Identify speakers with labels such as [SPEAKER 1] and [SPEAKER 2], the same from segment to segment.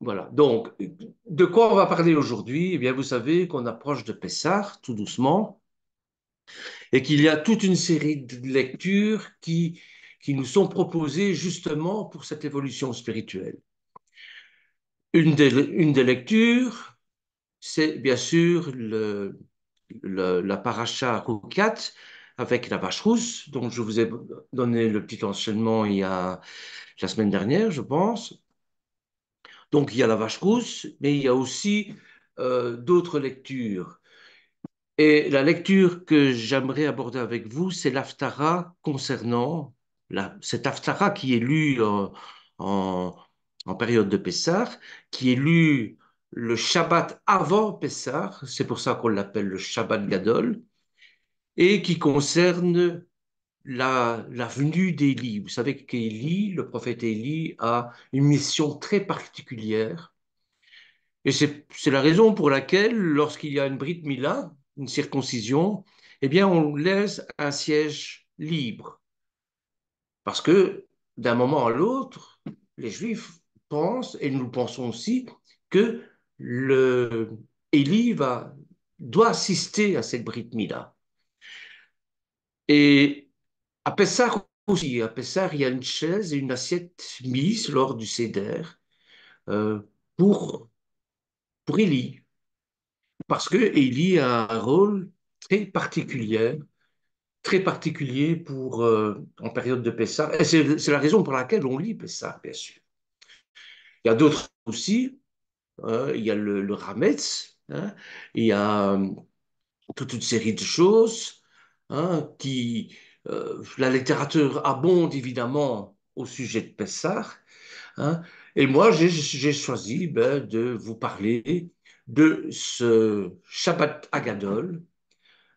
[SPEAKER 1] Voilà. Donc, de quoi on va parler aujourd'hui? Eh bien, vous savez qu'on approche de Pessah, tout doucement, et qu'il y a toute une série de lectures qui nous sont proposées justement pour cette évolution spirituelle. Une des lectures, c'est bien sûr la paracha Rukat avec la vache rousse, dont je vous ai donné le petit enchaînement il y a la semaine dernière, je pense. Donc, il y a la vache rousse, mais il y a aussi d'autres lectures. Et la lecture que j'aimerais aborder avec vous, c'est l'Haftara concernant cette Haftara qui est lue en, en période de Pessah, qui est lue le Shabbat avant Pessah, c'est pour ça qu'on l'appelle le Shabbat Gadol, et qui concerne la venue d'Élie. Vous savez qu'Élie, le prophète Élie, a une mission très particulière. Et c'est la raison pour laquelle, lorsqu'il y a une Brit Mila, une circoncision, eh bien, on laisse un siège libre. Parce que d'un moment à l'autre, les Juifs pensent, et nous pensons aussi, que Élie doit assister à cette Brit Mila. Et à Pessah aussi, à Pessah, il y a une chaise et une assiette mise lors du Seder euh, pour, pour Élie. Parce que Élie a un rôle très particulier pour, en période de Pessah. Et c'est la raison pour laquelle on lit Pessah, bien sûr. Il y a d'autres aussi. Il y a le Hametz, hein, il y a toute une série de choses hein, la littérature abonde évidemment au sujet de Pessah. Hein, et moi, j'ai choisi de vous parler de ce Shabbat Agadol,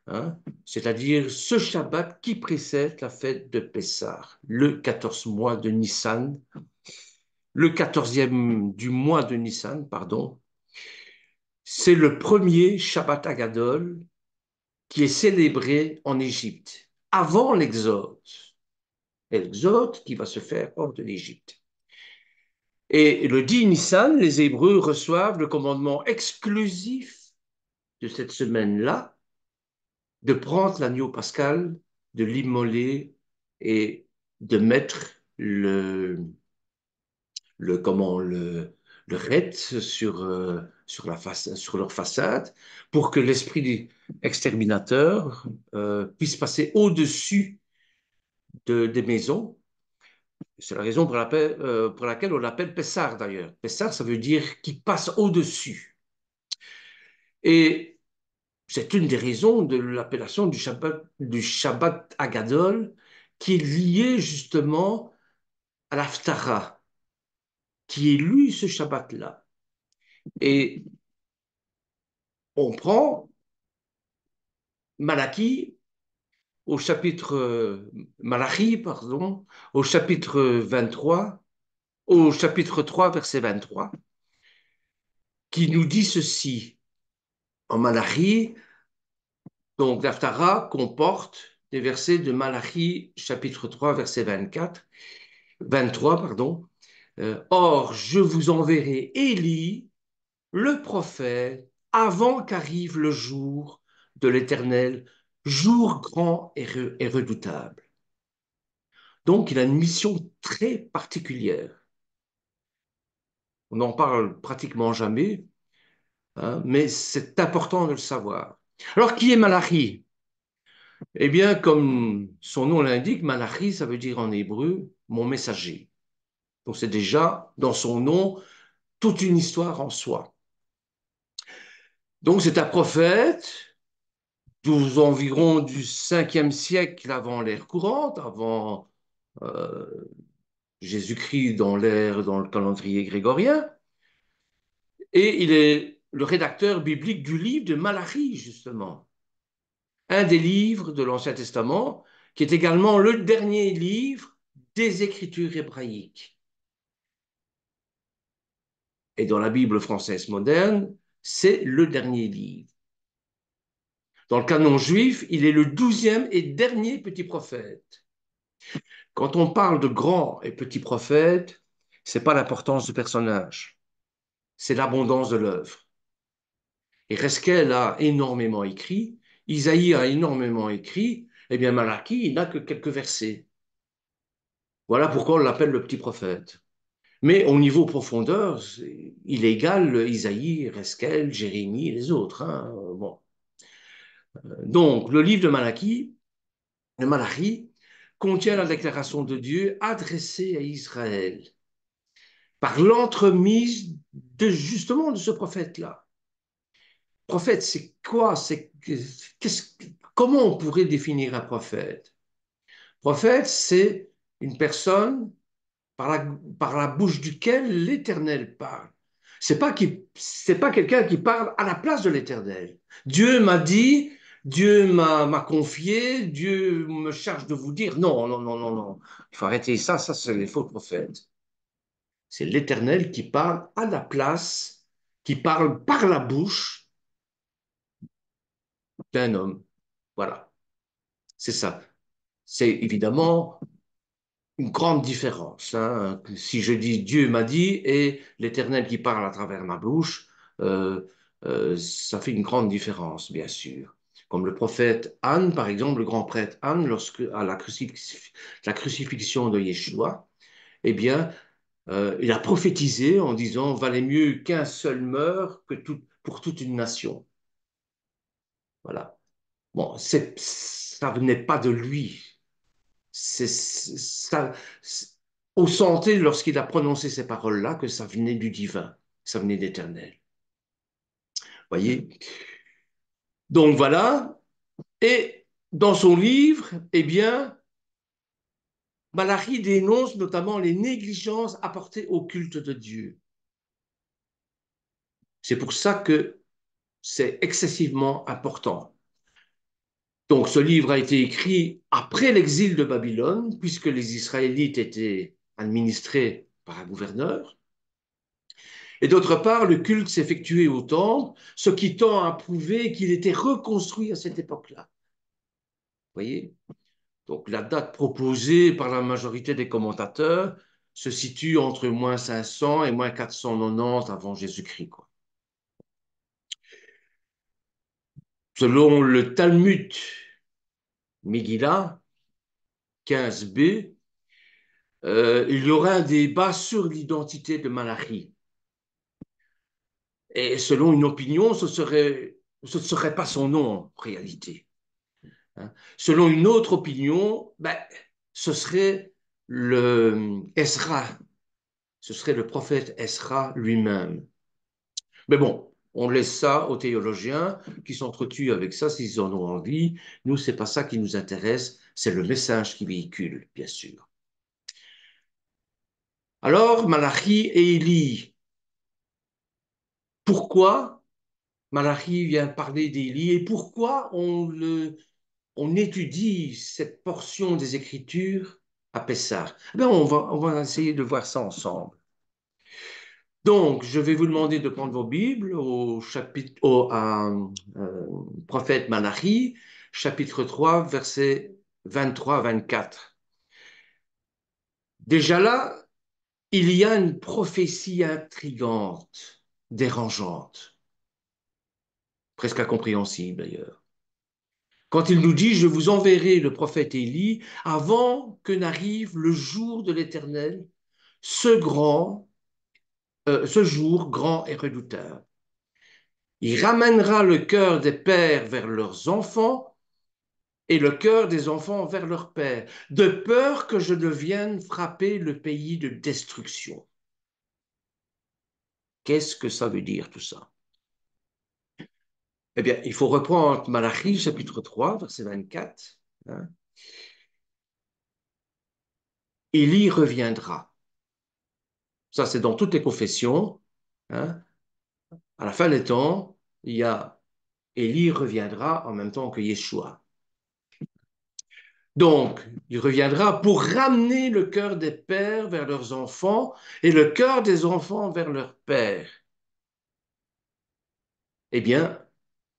[SPEAKER 1] hein, c'est-à-dire ce Shabbat qui précède la fête de Pessah, le 14 mois de Nissan, le 14e du mois de Nissan, pardon. C'est le premier Shabbat Agadol qui est célébré en Égypte, avant l'Exode. L'exode qui va se faire hors de l'Égypte. Et le 10 Nissan, les Hébreux reçoivent le commandement exclusif de cette semaine-là de prendre l'agneau pascal, de l'immoler et de mettre comment, le ret sur leur façade pour que l'esprit exterminateur puisse passer au-dessus des maisons. C'est la raison pour laquelle on l'appelle Pessar d'ailleurs. Pessar, ça veut dire qui passe au-dessus. Et c'est une des raisons de l'appellation du Shabbat Agadol, qui est liée justement à l'Aftara, qui est lu ce Shabbat-là. Et on prend Malachi au chapitre Malachi, pardon, au chapitre 23, au chapitre 3, verset 23, qui nous dit ceci. En Malachi, donc l'Aftara comporte des versets de Malachi, chapitre 3, verset 23, pardon. Or, je vous enverrai Élie, le prophète, avant qu'arrive le jour de l'Éternel, jour grand et redoutable. Donc, il a une mission très particulière. On n'en parle pratiquement jamais, hein, mais c'est important de le savoir. Alors, qui est Malachi? Eh bien, comme son nom l'indique, Malachi, ça veut dire en hébreu mon messager. Donc, c'est déjà dans son nom toute une histoire en soi. Donc, c'est un prophète environ du 5e siècle avant l'ère courante, avant euh, Jésus-Christ dans le calendrier grégorien. Et il est le rédacteur biblique du livre de Malachi, justement, un des livres de l'Ancien Testament, qui est également le dernier livre des Écritures hébraïques. Et dans la Bible française moderne, c'est le dernier livre. Dans le canon juif, il est le 12e et dernier petit prophète. Quand on parle de grand et petit prophète, ce n'est pas l'importance du personnage. c'est l'abondance de l'œuvre. Et Resquel a énormément écrit, Isaïe a énormément écrit, eh bien Malachie, il n'a que quelques versets. Voilà pourquoi on l'appelle le petit prophète. Mais au niveau profondeur, il égale Isaïe, Resquel, Jérémie et les autres, hein. Bon. Donc, le livre de Malachie, contient la déclaration de Dieu adressée à Israël par l'entremise de justement de ce prophète-là. Prophète, c'est quoi? Comment on pourrait définir un prophète? Prophète, c'est une personne par la bouche duquel l'Éternel parle. C'est pas quelqu'un qui parle à la place de l'Éternel. Dieu m'a dit, Dieu m'a confié, Dieu me charge de vous dire. Non, non, non, non, non. Il faut arrêter ça, ça c'est les faux prophètes. C'est l'Éternel qui parle à la place, qui parle par la bouche d'un homme. Voilà, c'est ça. C'est évidemment une grande différence, hein. Si je dis Dieu m'a dit et l'Éternel qui parle à travers ma bouche, euh, ça fait une grande différence, bien sûr. Comme le prophète Anne, par exemple, le grand prêtre Anne, lorsque à la crucifixion de Yeshua, eh bien, il a prophétisé en disant valait mieux qu'un seul meure que pour toute une nation. Voilà. Bon, ça venait pas de lui. Ça, on sentait lorsqu'il a prononcé ces paroles-là que ça venait du divin, ça venait d'Éternel. Voyez? Donc voilà. Et dans son livre, eh bien, Malachi dénonce notamment les négligences apportées au culte de Dieu. C'est pour ça que c'est excessivement important. Donc ce livre a été écrit après l'exil de Babylone, puisque les Israélites étaient administrés par un gouverneur. Et d'autre part, le culte s'effectuait au temple, ce qui tend à prouver qu'il était reconstruit à cette époque-là. Vous voyez? Donc la date proposée par la majorité des commentateurs se situe entre moins 500 et moins 490 avant Jésus-Christ, quoi. Selon le Talmud Megillah 15b, il y aura un débat sur l'identité de Malachi. Et selon une opinion, ce ne serait pas son nom en réalité. Hein. Selon une autre opinion, ben, ce serait le Esra, ce serait le prophète Esra lui-même. Mais bon, on laisse ça aux théologiens qui s'entretuent avec ça s'ils en ont envie. Nous, c'est pas ça qui nous intéresse, c'est le message qui véhicule, bien sûr. Alors, Malachi et Élie. Pourquoi Malachi vient parler d'Élie et pourquoi on étudie cette portion des Écritures à Pessah? Ben, on va essayer de voir ça ensemble. Donc, je vais vous demander de prendre vos Bibles au chapitre, prophète Malachi, chapitre 3, versets 23-24. Déjà là, il y a une prophétie intrigante, dérangeante, presque incompréhensible d'ailleurs. Quand il nous dit, je vous enverrai le prophète Élie avant que n'arrive le jour de l'Éternel, ce jour grand et redoutable. Il ramènera le cœur des pères vers leurs enfants et le cœur des enfants vers leurs pères, de peur que je ne vienne frapper le pays de destruction. Qu'est-ce que ça veut dire tout ça? Eh bien, il faut reprendre Malachie, chapitre 3, verset 24. Hein. Élie reviendra. Ça, c'est dans toutes les confessions. Hein. À la fin des temps, il y a Élie reviendra en même temps que Yeshua. Donc, il reviendra pour ramener le cœur des pères vers leurs enfants et le cœur des enfants vers leurs pères. Eh bien,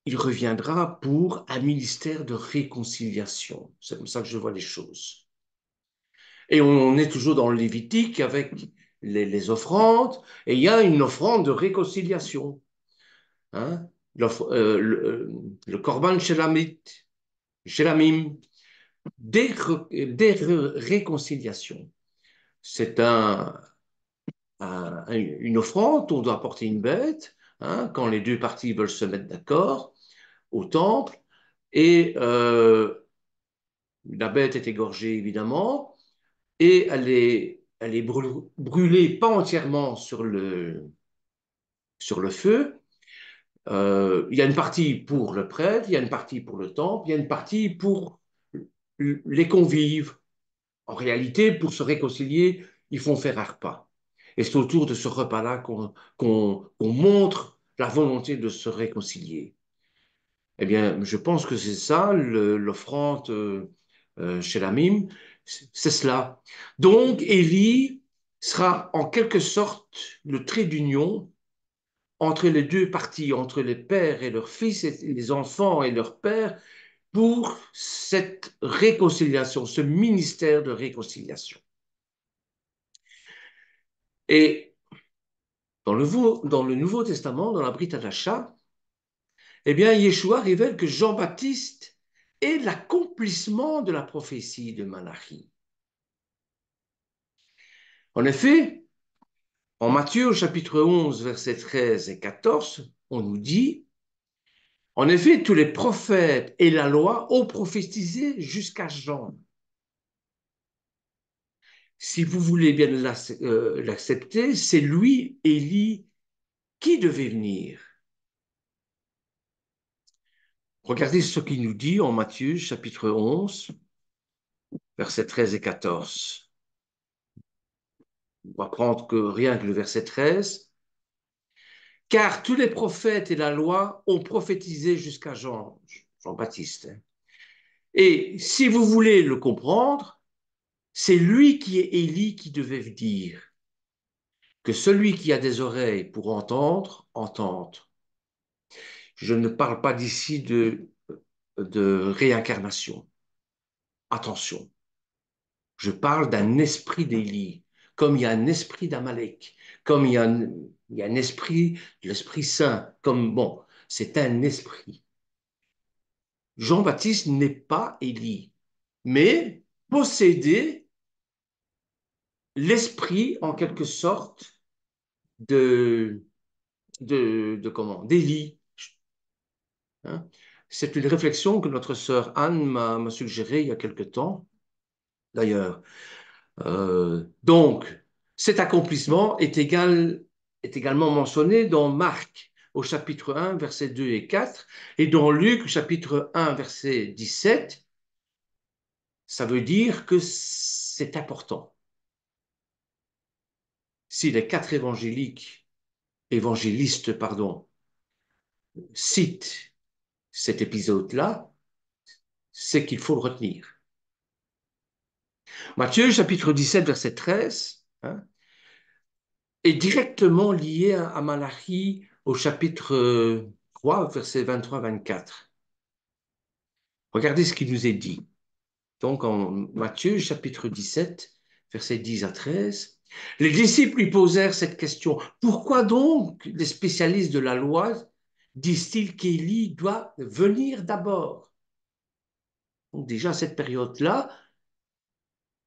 [SPEAKER 1] il reviendra pour un ministère de réconciliation. C'est comme ça que je vois les choses. Et on est toujours dans le Lévitique avec les offrandes, et il y a une offrande de réconciliation. Hein, le Corban Shelamim, des réconciliations. C'est une offrande, on doit apporter une bête, hein, quand les deux parties veulent se mettre d'accord au temple, et la bête est égorgée évidemment, et elle est brûlée pas entièrement sur le feu. Il y a une partie pour le prêtre, il y a une partie pour le temple, il y a une partie pour les convives. En réalité, pour se réconcilier, ils font faire un repas. Et c'est autour de ce repas-là qu'on montre la volonté de se réconcilier. Eh bien, je pense que c'est ça, l'offrande chez la mime, c'est cela. Donc, Élie sera en quelque sorte le trait d'union entre les deux parties, entre les pères et leurs fils, et les enfants et leurs pères, pour cette réconciliation, ce ministère de réconciliation. Et dans le Nouveau Testament, dans la Brit Hadasha, eh bien, Yeshua révèle que Jean-Baptiste est l'accomplissement de la prophétie de Malachi. En effet, en Matthieu au chapitre 11, versets 13 et 14, on nous dit, en effet, tous les prophètes et la loi ont prophétisé jusqu'à Jean. Si vous voulez bien l'accepter, c'est lui, Élie, qui devait venir. Regardez ce qu'il nous dit en Matthieu chapitre 11, versets 13 et 14. On va prendre que rien que le verset 13. Car tous les prophètes et la loi ont prophétisé jusqu'à Jean-Baptiste. Et si vous voulez le comprendre, c'est lui qui est Élie qui devait dire que celui qui a des oreilles pour entendre, entende. Je ne parle pas d'ici de réincarnation. Attention, je parle d'un esprit d'Élie, comme il y a un esprit d'Amalek, comme il y a un esprit de l'Esprit Saint, comme, bon, c'est un esprit. Jean-Baptiste n'est pas Élie, mais possédait l'esprit, en quelque sorte, de, comment, d'Élie. Hein. C'est une réflexion que notre sœur Anne m'a suggérée il y a quelque temps, d'ailleurs. Donc, cet accomplissement est également mentionné dans Marc au chapitre 1, versets 2 et 4, et dans Luc au chapitre 1, verset 17. Ça veut dire que c'est important. Si les quatre évangélistes, pardon, citent cet épisode-là, c'est qu'il faut le retenir. Matthieu, chapitre 17, verset 13, hein, est directement lié à Malachi au chapitre 3, verset 23-24. Regardez ce qui nous est dit. Donc, en Matthieu, chapitre 17, versets 10 à 13, les disciples lui posèrent cette question. Pourquoi donc les spécialistes de la loi disent-ils qu'Élie doit venir d'abord? Donc, déjà, à cette période-là,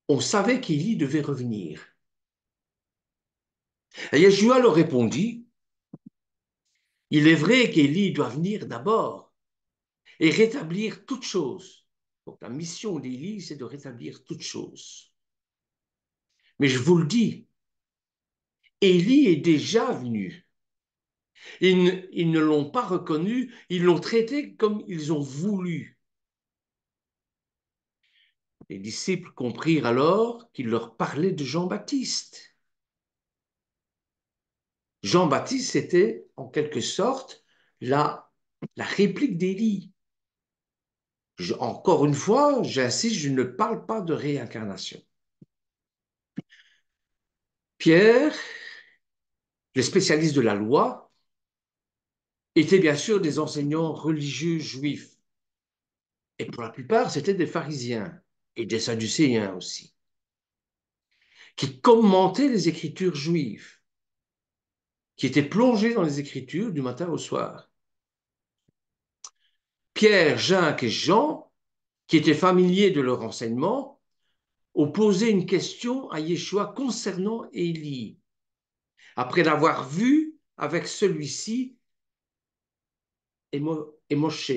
[SPEAKER 1] on savait qu'Élie devait revenir. Et Yeshua leur répondit, il est vrai qu'Élie doit venir d'abord et rétablir toutes choses. Donc, la mission d'Élie, c'est de rétablir toutes choses. Mais je vous le dis, Élie est déjà venu. Ils ne l'ont pas reconnu, ils l'ont traité comme ils ont voulu. Les disciples comprirent alors qu'il leur parlait de Jean-Baptiste. Jean-Baptiste, c'était en quelque sorte la réplique d'Élie. Encore une fois, j'insiste, je ne parle pas de réincarnation. Pierre, les spécialistes de la loi, étaient bien sûr des enseignants religieux juifs. Et pour la plupart, c'était des pharisiens et des sadducéens aussi. qui commentait les Écritures juives, qui était plongé dans les Écritures du matin au soir. Pierre, Jacques et Jean, qui étaient familiers de leur enseignement, ont posé une question à Yeshua concernant Élie, après l'avoir vu avec celui-ci et Moshe.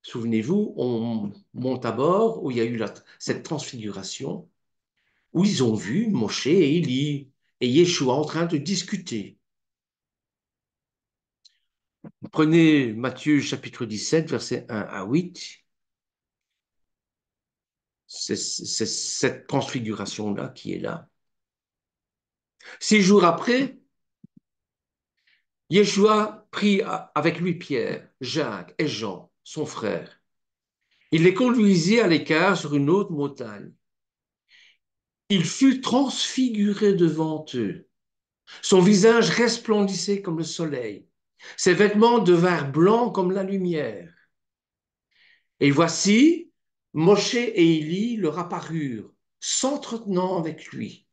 [SPEAKER 1] Souvenez-vous, on monte à bord où il y a eu cette transfiguration, où ils ont vu Moshe et Élie et Yeshua en train de discuter. Prenez Matthieu chapitre 17, versets 1 à 8. C'est cette transfiguration-là qui est là. 6 jours après, Yeshua prit avec lui Pierre, Jacques et Jean, son frère. Il les conduisit à l'écart sur une haute montagne. Il fut transfiguré devant eux. Son visage resplendissait comme le soleil. Ses vêtements devinrent blancs comme la lumière. Et voici, Moshe et Élie leur apparurent, s'entretenant avec lui.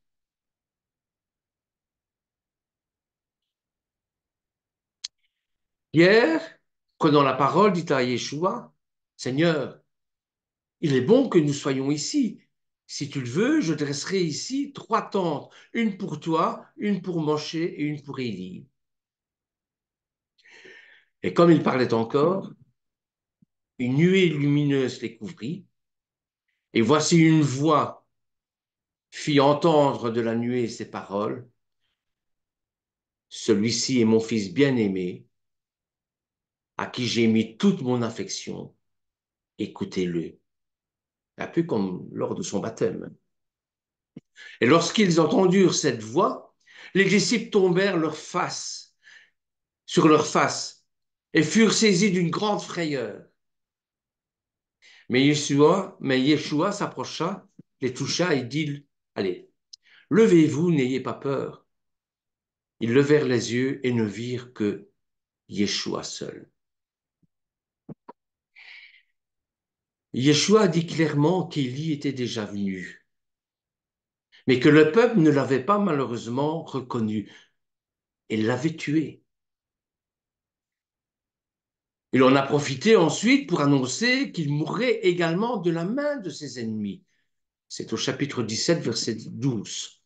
[SPEAKER 1] Pierre, prenant la parole, dit à Yeshua, Seigneur, il est bon que nous soyons ici. Si tu le veux, je dresserai ici 3 tentes, une pour toi, une pour Moshe et une pour Élie. Et comme il parlait encore, une nuée lumineuse les couvrit, et voici une voix fit entendre de la nuée ces paroles. Celui-ci est mon fils bien-aimé, à qui j'ai mis toute mon affection. Écoutez-le. Un peu comme lors de son baptême. Et lorsqu'ils entendirent cette voix, les disciples tombèrent sur leur face et furent saisis d'une grande frayeur. Mais Yeshua s'approcha, les toucha et dit, allez, levez-vous, n'ayez pas peur. Ils levèrent les yeux et ne virent que Yeshua seul. Yeshua dit clairement qu'Élie était déjà venu, mais que le peuple ne l'avait pas malheureusement reconnu et l'avait tué. Il en a profité ensuite pour annoncer qu'il mourrait également de la main de ses ennemis. C'est au chapitre 17, verset 12.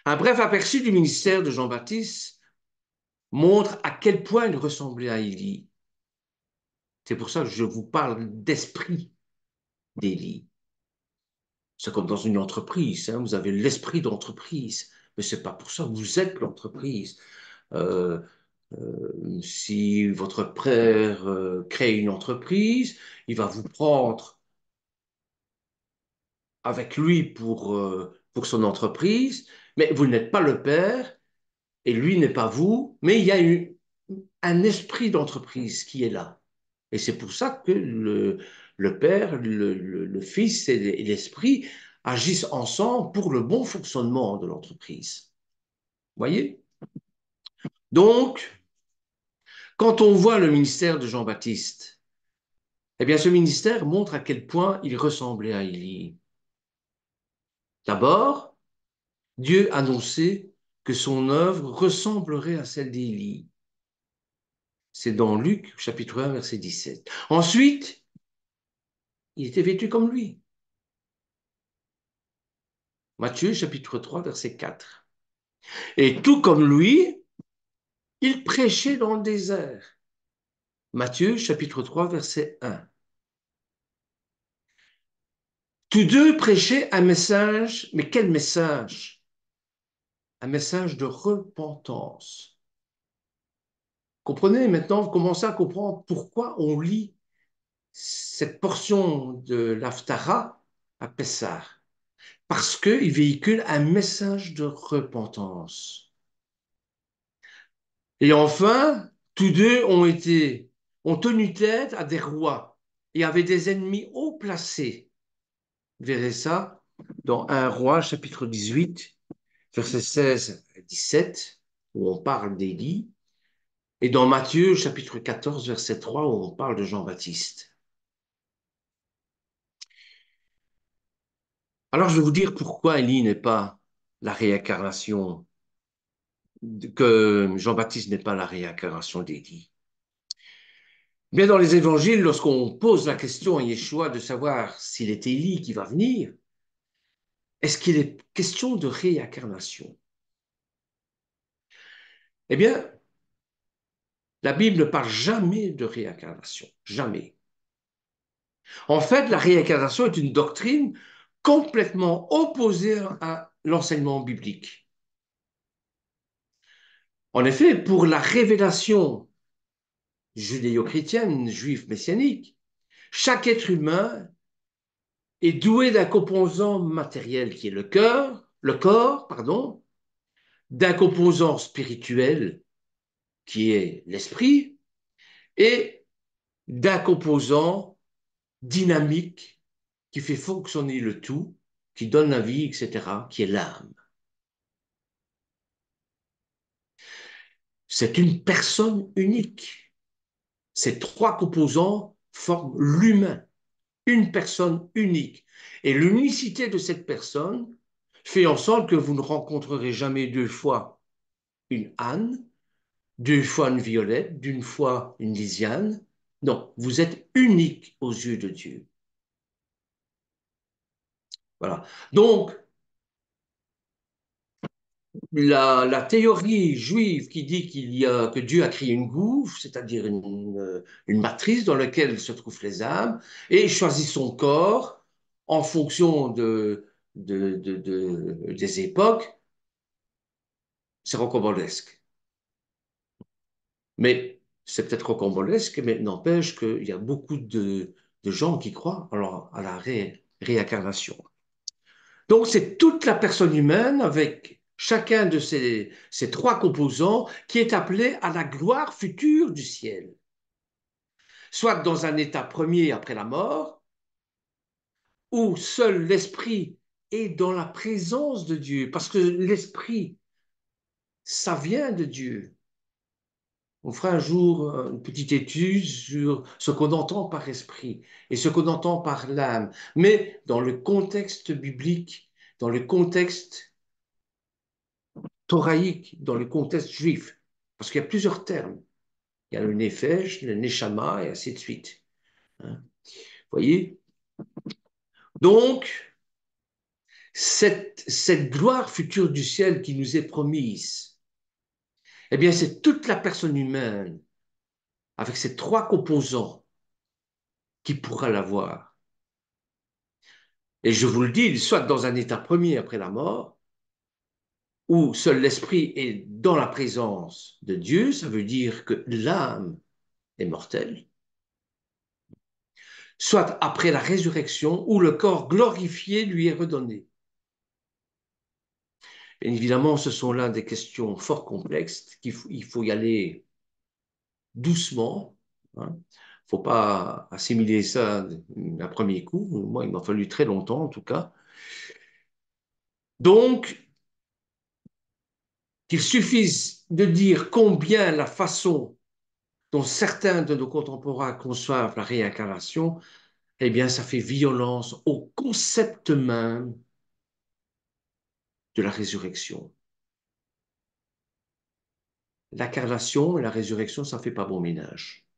[SPEAKER 1] Un bref aperçu du ministère de Jean-Baptiste montre à quel point il ressemblait à Élie. C'est pour ça que je vous parle d'esprit d'Élie. C'est comme dans une entreprise, hein, vous avez l'esprit d'entreprise, mais ce n'est pas pour ça que vous êtes l'entreprise. Euh, si votre père crée une entreprise, il va vous prendre avec lui pour son entreprise, mais vous n'êtes pas le père et lui n'est pas vous, mais il y a un esprit d'entreprise qui est là. Et c'est pour ça que le père, le fils et l'esprit agissent ensemble pour le bon fonctionnement de l'entreprise. Voyez? Donc, quand on voit le ministère de Jean-Baptiste, eh bien, ce ministère montre à quel point il ressemblait à Élie. D'abord, Dieu annonçait que son œuvre ressemblerait à celle d'Élie. C'est dans Luc, chapitre 1, verset 17. Ensuite, il était vêtu comme lui. Matthieu, chapitre 3, verset 4. Et tout comme lui, il prêchait dans le désert. Matthieu, chapitre 3, verset 1. Tous deux prêchaient un message, mais quel message? Un message de repentance. Comprenez maintenant, vous commencez à comprendre pourquoi on lit cette portion de l'Haftara à Pessah. Parce qu'il véhicule un message de repentance. Et enfin, tous deux ont tenu tête à des rois et avaient des ennemis haut placés. Vous verrez ça dans 1 Roi, chapitre 18, versets 16 à 17, où on parle d'Élie, et dans Matthieu, chapitre 14, verset 3, où on parle de Jean-Baptiste. Alors, je vais vous dire pourquoi Élie n'est pas la réincarnation, que Jean-Baptiste n'est pas la réincarnation d'Élie. Bien, dans les évangiles, lorsqu'on pose la question à Yeshua de savoir s'il est Élie qui va venir, est-ce qu'il est question de réincarnation? Eh bien, la Bible ne parle jamais de réincarnation, jamais. En fait, la réincarnation est une doctrine complètement opposée à l'enseignement biblique. En effet, pour la révélation judéo-chrétienne, juive messianique, chaque être humain est doué d'un composant matériel qui est le corps, pardon, d'un composant spirituel qui est l'esprit et d'un composant dynamique qui fait fonctionner le tout, qui donne la vie, etc., qui est l'âme. C'est une personne unique. Ces trois composants forment l'humain, une personne unique. Et l'unicité de cette personne fait en sorte que vous ne rencontrerez jamais deux fois une Anne, deux fois une Violette, d'une fois une Lisiane. Non, vous êtes unique aux yeux de Dieu. Voilà. Donc, la théorie juive qui dit que Dieu a créé une gouffre, c'est-à-dire une matrice dans laquelle se trouvent les âmes, et choisit son corps en fonction des époques, c'est rocambolesque. Mais c'est peut-être rocambolesque, mais n'empêche qu'il y a beaucoup de gens qui croient alors, à la réincarnation. Donc, c'est toute la personne humaine avec chacun de ces trois composants qui est appelé à la gloire future du ciel, soit dans un état premier après la mort, où seul l'esprit est dans la présence de Dieu, parce que l'esprit, ça vient de Dieu. On fera un jour une petite étude sur ce qu'on entend par esprit et ce qu'on entend par l'âme, mais dans le contexte biblique, dans le contexte thoraïque, dans le contexte juif, parce qu'il y a plusieurs termes. Il y a le nefesh, le neshama et ainsi de suite. Hein. Vous voyez? Donc, cette gloire future du ciel qui nous est promise, eh bien, c'est toute la personne humaine avec ces trois composants qui pourra l'avoir. Et je vous le dis, soit dans un état premier après la mort, où seul l'esprit est dans la présence de Dieu, ça veut dire que l'âme est mortelle, soit après la résurrection, où le corps glorifié lui est redonné. Bien évidemment, ce sont là des questions fort complexes, il faut y aller doucement. Hein. Il ne faut pas assimiler ça d'un premier coup. Moi, il m'a fallu très longtemps, en tout cas. Donc, qu'il suffise de dire combien la façon dont certains de nos contemporains conçoivent la réincarnation, eh bien, ça fait violence au concept même de la résurrection. L'incarnation et la résurrection, ça ne fait pas bon ménage.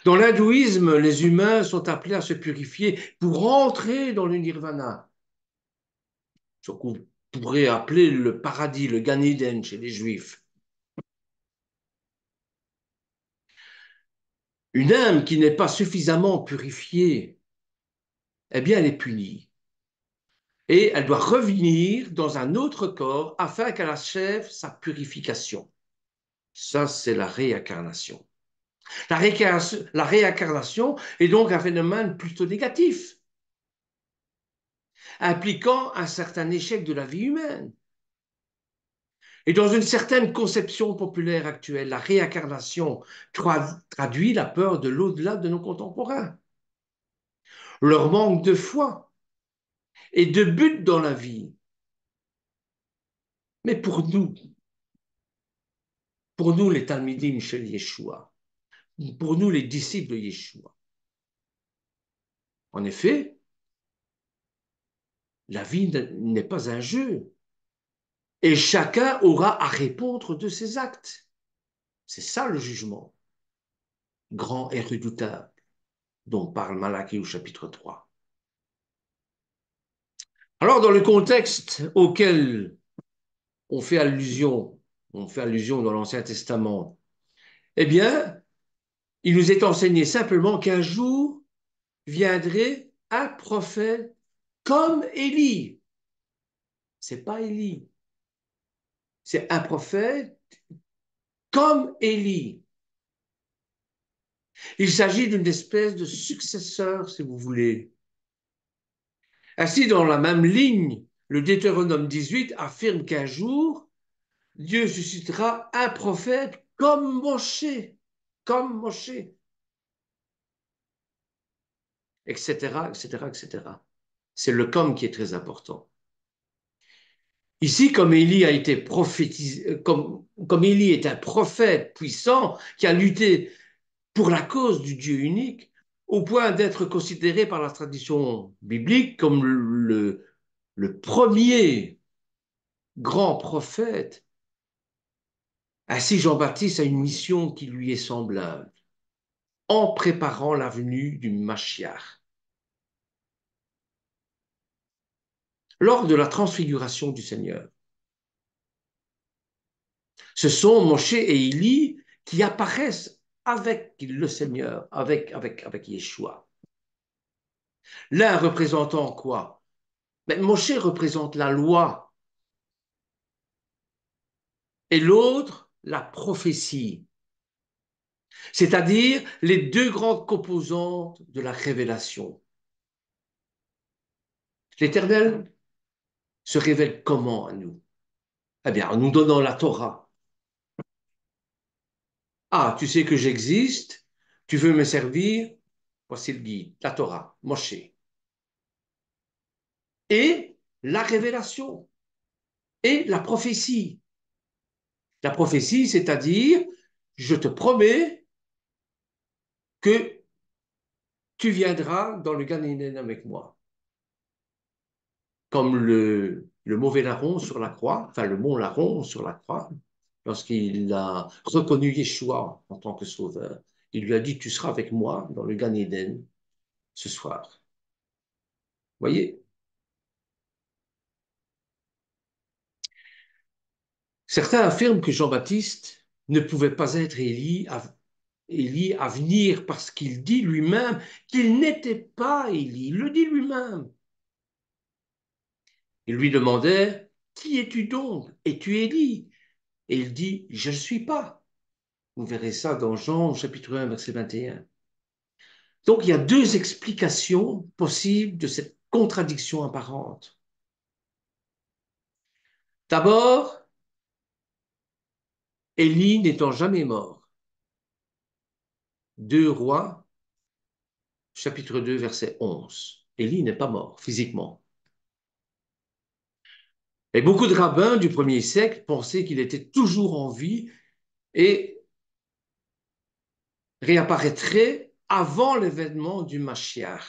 [SPEAKER 1] Dans l'hindouisme, les humains sont appelés à se purifier pour entrer dans le nirvana, ce qu'on pourrait appeler le paradis, le Gan Eden chez les juifs. Une âme qui n'est pas suffisamment purifiée, eh bien, elle est punie. Et elle doit revenir dans un autre corps afin qu'elle achève sa purification. Ça, c'est la réincarnation. La réincarnation est donc un phénomène plutôt négatif, impliquant un certain échec de la vie humaine. Et dans une certaine conception populaire actuelle, la réincarnation traduit la peur de l'au-delà de nos contemporains, leur manque de foi et de but dans la vie. Mais pour nous les Talmidim chez Yeshua, pour nous les disciples de Yeshua, en effet, La vie n'est pas un jeu. Et chacun aura à répondre de ses actes. C'est ça le jugement, grand et redoutable, dont parle Malachie au chapitre 3. Alors, dans le contexte auquel on fait allusion, on fait allusion dans l'Ancien Testament, eh bien, il nous est enseigné simplement qu'un jour viendrait un prophète comme Élie. C'est pas Élie, c'est un prophète comme Élie. Il s'agit d'une espèce de successeur, si vous voulez. Ainsi, dans la même ligne, le Deutéronome 18 affirme qu'un jour, Dieu suscitera un prophète comme Moshe, etc., etc., etc. C'est le comme qui est très important. Ici, comme Élie a été prophétisé, comme Élie est un prophète puissant qui a lutté pour la cause du Dieu unique, au point d'être considéré par la tradition biblique comme le premier grand prophète. Ainsi, Jean-Baptiste a une mission qui lui est semblable, en préparant la venue du Mashiach. Lors de la transfiguration du Seigneur, ce sont Moshe et Élie qui apparaissent avec le Seigneur, avec Yeshua. L'un représentant quoi? Mais Moshe représente la loi et l'autre la prophétie, c'est-à-dire les deux grandes composantes de la révélation. L'Éternel se révèle comment à nous? Eh bien, en nous donnant la Torah. Ah, tu sais que j'existe, tu veux me servir, voici le guide, la Torah, Moshe. Et la révélation et la prophétie. La prophétie, c'est-à-dire, je te promets que tu viendras dans le Gan Eden avec moi. Comme le mauvais larron sur la croix, enfin le bon larron sur la croix, lorsqu'il a reconnu Yeshua en tant que sauveur, il lui a dit, tu seras avec moi dans le Gan Eden ce soir. Vous voyez? Certains affirment que Jean-Baptiste ne pouvait pas être Élie à venir parce qu'il dit lui-même qu'il n'était pas Élie. Il le dit lui-même. Il lui demandait, qui es-tu donc? Es-tu Élie? Et il dit, je ne suis pas. Vous verrez ça dans Jean chapitre 1, verset 21. Donc il y a deux explications possibles de cette contradiction apparente. D'abord, Élie n'étant jamais mort. 2 Rois, chapitre 2, verset 11. Élie n'est pas mort physiquement. Et beaucoup de rabbins du premier siècle pensaient qu'il était toujours en vie et réapparaîtrait avant l'événement du Mashiach,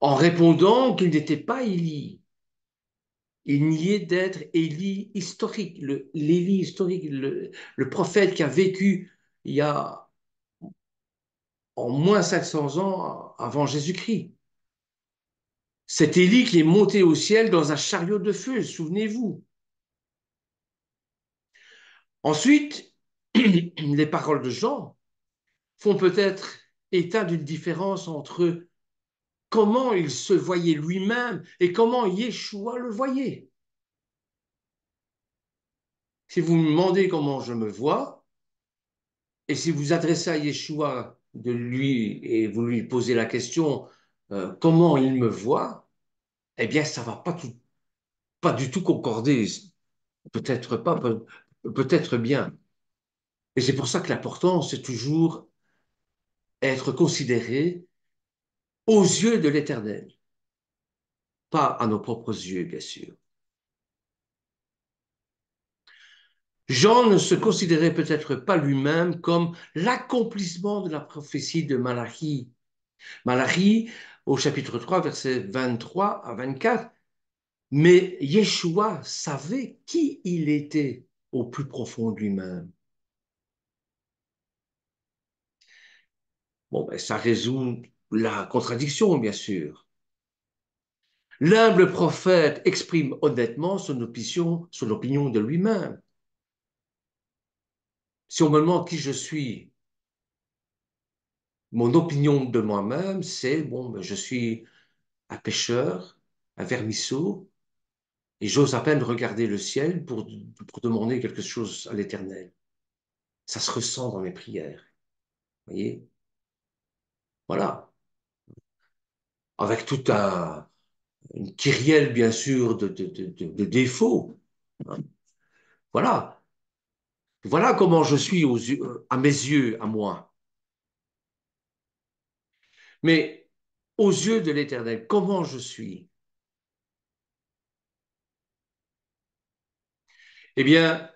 [SPEAKER 1] en répondant qu'il n'était pas Élie. Il niait d'être Élie historique, l'Élie historique, le prophète qui a vécu il y a en moins 500 ans avant Jésus-Christ. C'est Élie qui est monté au ciel dans un chariot de feu, souvenez-vous. Ensuite, les paroles de Jean font peut-être état d'une différence entre comment il se voyait lui-même et comment Yeshua le voyait. Si vous me demandez comment je me vois, et si vous adressez à Yeshua de lui et vous lui posez la question comment il me voit, eh bien ça va pas du tout concorder, peut-être pas, peut-être bien. Et c'est pour ça que l'important, c'est toujours être considéré aux yeux de l'Éternel, pas à nos propres yeux, bien sûr. Jean ne se considérait peut-être pas lui-même comme l'accomplissement de la prophétie de Malachie. Malachie, au chapitre 3, versets 23 à 24. Mais Yeshua savait qui il était au plus profond de lui-même. Bon, ben, ça résout la contradiction, bien sûr. L'humble prophète exprime honnêtement son opinion de lui-même. Si on me demande qui je suis, mon opinion de moi-même, c'est, bon, ben, je suis un pécheur, un vermisseau, et j'ose à peine regarder le ciel pour demander quelque chose à l'Éternel. Ça se ressent dans mes prières. Vous voyez? Voilà. Avec une kyrielle, bien sûr, de défauts. Hein. Voilà. Voilà comment je suis à mes yeux, à moi. Mais aux yeux de l'Éternel, comment je suis? Eh bien,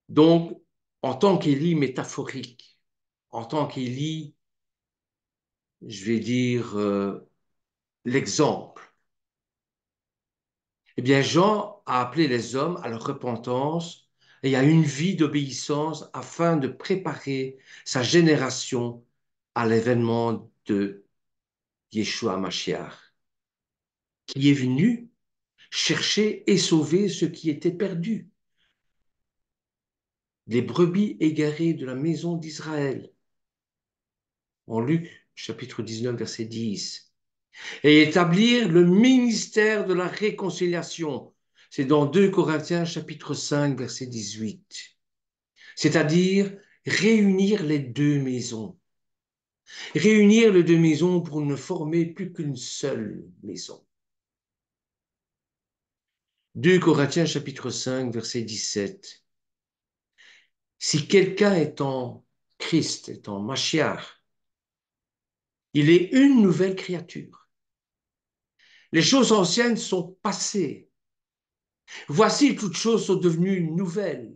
[SPEAKER 1] donc, en tant qu'Élie métaphorique, en tant qu'Élie, je vais dire l'exemple, eh bien, Jean a appelé les hommes à leur repentance et à une vie d'obéissance afin de préparer sa génération à l'événement de Yeshua Mashiach, qui est venu chercher et sauver ce qui était perdu, les brebis égarées de la maison d'Israël, en Luc chapitre 19, verset 10, et établir le ministère de la réconciliation. C'est dans 2 Corinthiens chapitre 5, verset 18. C'est-à-dire réunir les deux maisons. Réunir les deux maisons pour ne former plus qu'une seule maison. 2 Corinthiens chapitre 5, verset 17. Si quelqu'un est en Christ, est en Mashiach, il est une nouvelle créature. Les choses anciennes sont passées. Voici, toutes choses sont devenues nouvelles.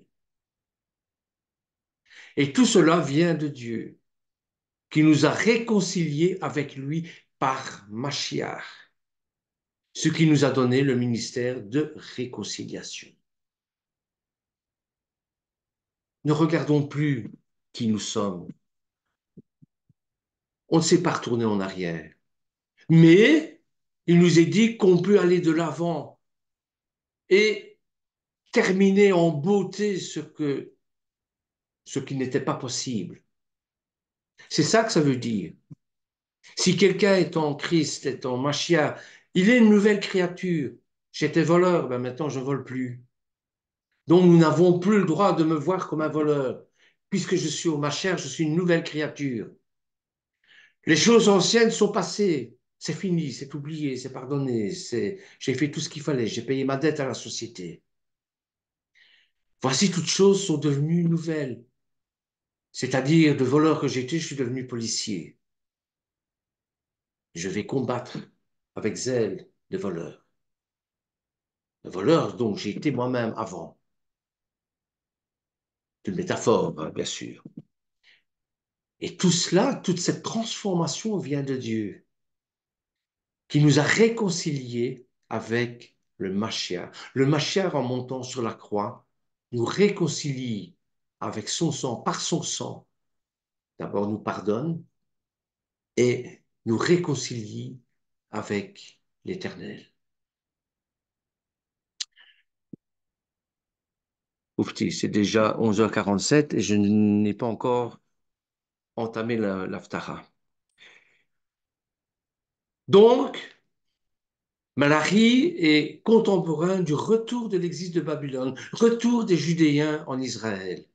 [SPEAKER 1] Et tout cela vient de Dieu, qui nous a réconciliés avec lui par Mashiach, ce qui nous a donné le ministère de réconciliation. Ne regardons plus qui nous sommes. On ne s'est pas retourné en arrière. Mais il nous est dit qu'on peut aller de l'avant et terminer en beauté ce qui n'était pas possible. C'est ça que ça veut dire. Si quelqu'un est en Christ, est en Mashiach, il est une nouvelle créature. J'étais voleur, ben maintenant je ne vole plus. Donc nous n'avons plus le droit de me voir comme un voleur. Puisque je suis au Mashiach, je suis une nouvelle créature. Les choses anciennes sont passées. C'est fini, c'est oublié, c'est pardonné. J'ai fait tout ce qu'il fallait, j'ai payé ma dette à la société. Voici, toutes choses sont devenues nouvelles. C'est-à-dire, de voleur que j'étais, je suis devenu policier. Je vais combattre avec zèle les voleurs. Les voleurs dont j'ai été moi-même avant. C'est une métaphore, hein, bien sûr. Et tout cela, toute cette transformation vient de Dieu, qui nous a réconciliés avec le Mashiach. Le Mashiach, en montant sur la croix, nous réconcilie avec son sang, par son sang. D'abord, nous pardonne et nous réconcilie avec l'Éternel. Oufti, c'est déjà 11h47 et je n'ai pas encore entamé l'Aftara. Donc, Malachi est contemporain du retour de l'exil de Babylone, retour des Judéens en Israël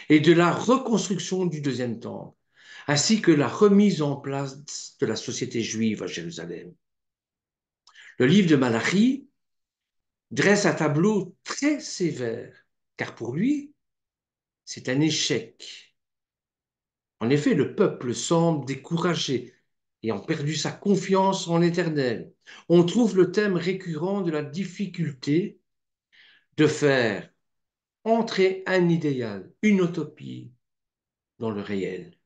[SPEAKER 1] et de la reconstruction du deuxième temple, ainsi que la remise en place de la société juive à Jérusalem. Le livre de Malachi dresse un tableau très sévère, car pour lui, c'est un échec. En effet, le peuple semble découragé et a perdu sa confiance en l'Éternel. On trouve le thème récurrent de la difficulté de faire entrer un idéal, une utopie dans le réel.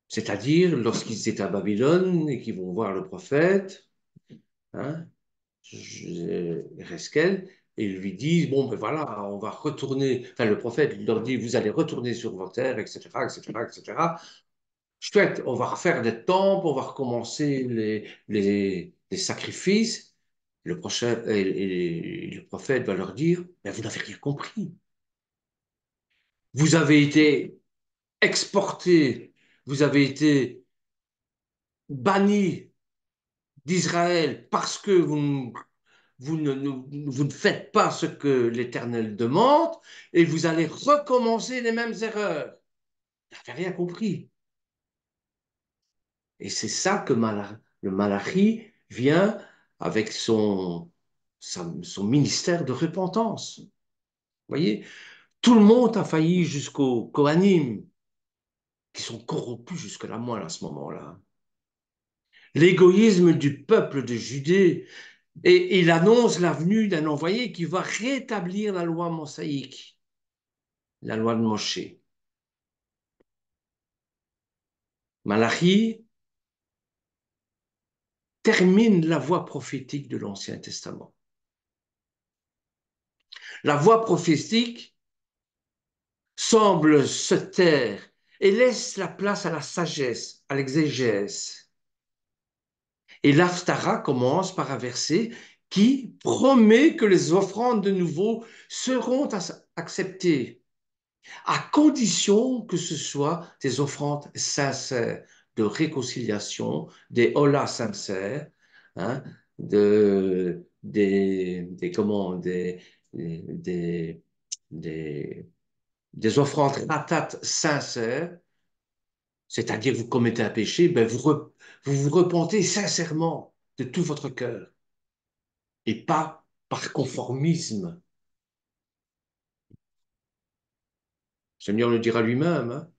[SPEAKER 1] C'est-à-dire, lorsqu'ils étaient à Babylone et qu'ils vont voir le prophète, hein, Reskel, et ils lui disent, bon, ben voilà, on va retourner, enfin, le prophète leur dit, vous allez retourner sur vos terres, etc., etc., etc. Chouette, on va refaire des temples, on va recommencer les sacrifices. Et le prophète va leur dire, mais vous n'avez rien compris. Vous avez été exportés, vous avez été bannis d'Israël parce que vous ne faites pas ce que l'Éternel demande et vous allez recommencer les mêmes erreurs. Vous n'avez rien compris. Et c'est ça que le Malachi vient avec son ministère de repentance. Vous voyez, tout le monde a failli jusqu'aux Kohanim, qui sont corrompus jusque la moelle à ce moment-là. L'égoïsme du peuple de Judée, et il annonce la venue d'un envoyé qui va rétablir la loi mosaïque, la loi de Moshe. Malachi termine la voie prophétique de l'Ancien Testament. La voie prophétique semble se taire et laisse la place à la sagesse, à l'exégèse. Et l'Haftara commence par un verset qui promet que les offrandes de nouveau seront acceptées, à condition que ce soit des offrandes sincères, de réconciliation, des holas sincères, hein, comment, des, des, des offrandes ratates sincères, c'est-à-dire vous commettez un péché, ben vous vous repentez sincèrement de tout votre cœur et pas par conformisme. Le Seigneur le dira lui-même, hein.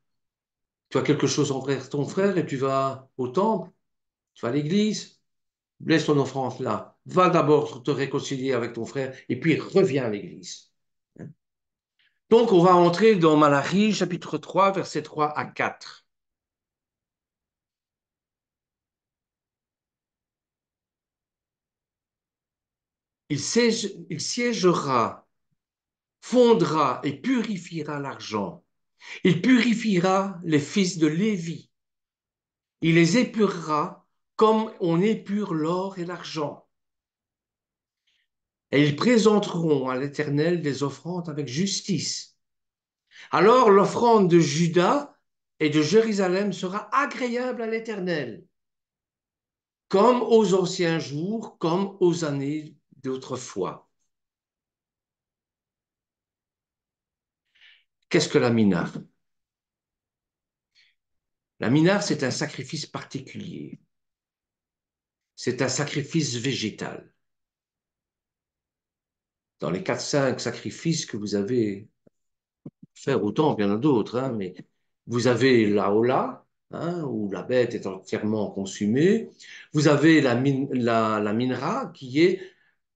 [SPEAKER 1] Tu as quelque chose envers ton frère et tu vas au temple, tu vas à l'église, laisse ton offrande là. Va d'abord te réconcilier avec ton frère et puis reviens à l'église. Donc, on va entrer dans Malachie, chapitre 3, versets 3 à 4. Il siégera, fondra et purifiera l'argent. Il purifiera les fils de Lévi. Il les épurera comme on épure l'or et l'argent. Et ils présenteront à l'Éternel des offrandes avec justice. Alors l'offrande de Juda et de Jérusalem sera agréable à l'Éternel, comme aux anciens jours, comme aux années d'autrefois. Qu'est-ce que la mina? La mina, c'est un sacrifice particulier. C'est un sacrifice végétal. Dans les 4-5 sacrifices que vous avez faire autant, il y en a d'autres, hein, mais vous avez la hola, hein, où la bête est entièrement consumée. Vous avez la minra, qui est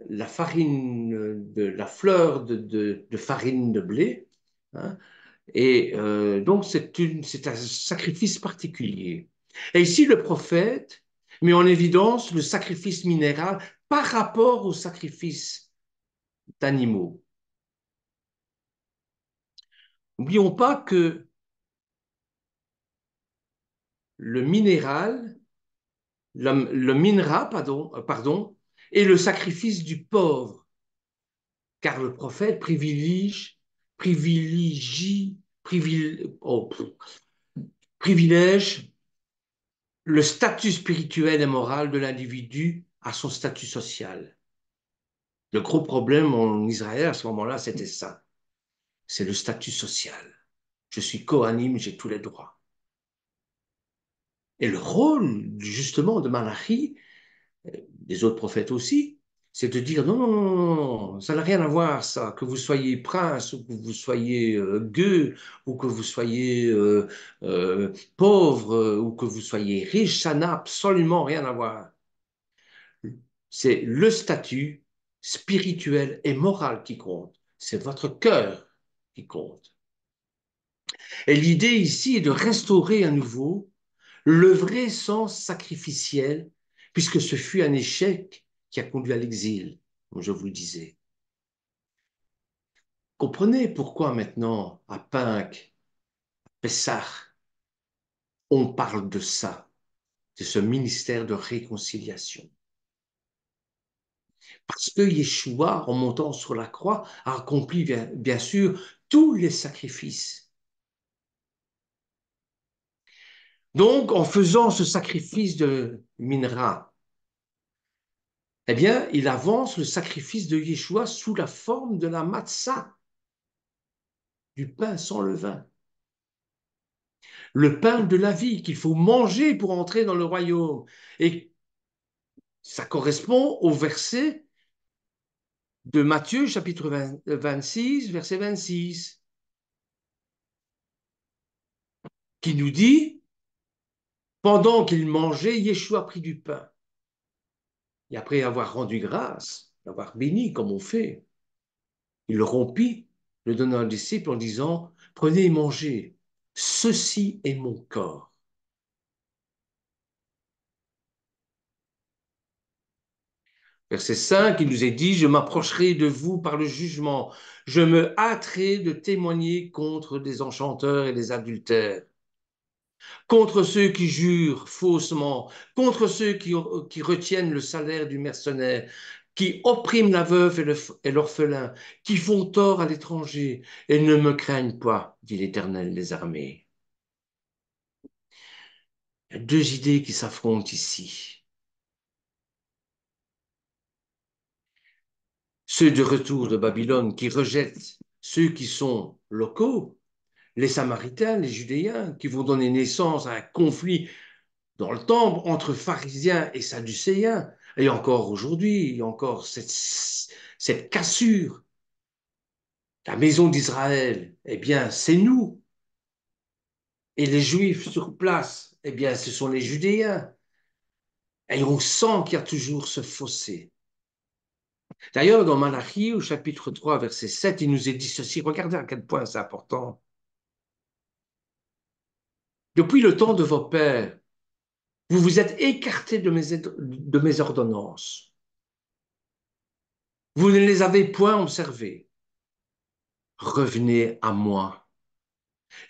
[SPEAKER 1] la farine de la fleur de farine de blé, hein. Et donc, c'est un sacrifice particulier. Et ici, le prophète met en évidence le sacrifice minéral par rapport au sacrifice d'animaux. N'oublions pas que le minéral, le minra, est le sacrifice du pauvre, car le prophète privilégie, privilège le statut spirituel et moral de l'individu à son statut social. Le gros problème en Israël à ce moment-là, c'était ça. C'est le statut social. Je suis coanime, j'ai tous les droits. Et le rôle, justement, de Malachi, des autres prophètes aussi, c'est de dire non, non, non, non, non, ça n'a rien à voir, ça, que vous soyez prince ou que vous soyez gueux ou que vous soyez pauvre ou que vous soyez riche, ça n'a absolument rien à voir. C'est le statut spirituel et moral qui compte. C'est votre cœur qui compte. Et l'idée ici est de restaurer à nouveau le vrai sens sacrificiel, puisque ce fut un échec qui a conduit à l'exil, comme je vous le disais. Comprenez pourquoi maintenant, à Pâques, Pessah, on parle de ça, de ce ministère de réconciliation. Parce que Yeshua, en montant sur la croix, a accompli bien sûr tous les sacrifices. Donc, en faisant ce sacrifice de Minra, eh bien, il avance le sacrifice de Yeshua sous la forme de la matzah, du pain sans levain. Le pain de la vie qu'il faut manger pour entrer dans le royaume. Et ça correspond au verset de Matthieu, chapitre 26, verset 26, qui nous dit, pendant qu'il mangeait, Yeshua prit du pain. Et après avoir rendu grâce, avoir béni comme on fait, il le rompit, le donna aux disciples en disant, prenez et mangez, ceci est mon corps. Verset 5, il nous est dit, je m'approcherai de vous par le jugement, je me hâterai de témoigner contre des enchanteurs et des adultères, contre ceux qui jurent faussement, contre ceux qui retiennent le salaire du mercenaire, qui oppriment la veuve et l'orphelin, qui font tort à l'étranger, et ne me craignent pas, dit l'Éternel des armées. Il y a deux idées qui s'affrontent ici. Ceux de retour de Babylone qui rejettent ceux qui sont locaux, les Samaritains, les Judéens, qui vont donner naissance à un conflit dans le temple entre pharisiens et sadducéens. Et encore aujourd'hui, il y a encore cette cassure. La maison d'Israël, eh bien, c'est nous. Et les Juifs sur place, eh bien, ce sont les Judéens. Et on sent qu'il y a toujours ce fossé. D'ailleurs, dans Malachie, au chapitre 3, verset 7, il nous est dit ceci. Regardez à quel point c'est important. Depuis le temps de vos pères, vous vous êtes écartés de mes ordonnances. Vous ne les avez point observées. Revenez à moi,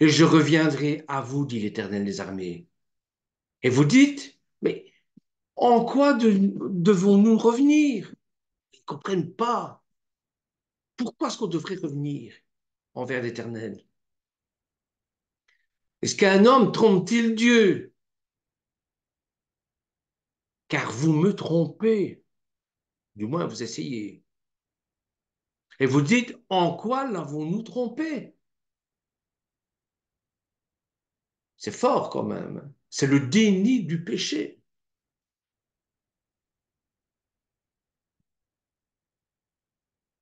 [SPEAKER 1] et je reviendrai à vous, dit l'Éternel des armées. Et vous dites, mais en quoi devons-nous revenir? Ils ne comprennent pas. Pourquoi est-ce qu'on devrait revenir envers l'Éternel? Est-ce qu'un homme trompe-t-il Dieu? Car vous me trompez, du moins vous essayez. Et vous dites, en quoi l'avons-nous trompé? C'est fort quand même. C'est le déni du péché.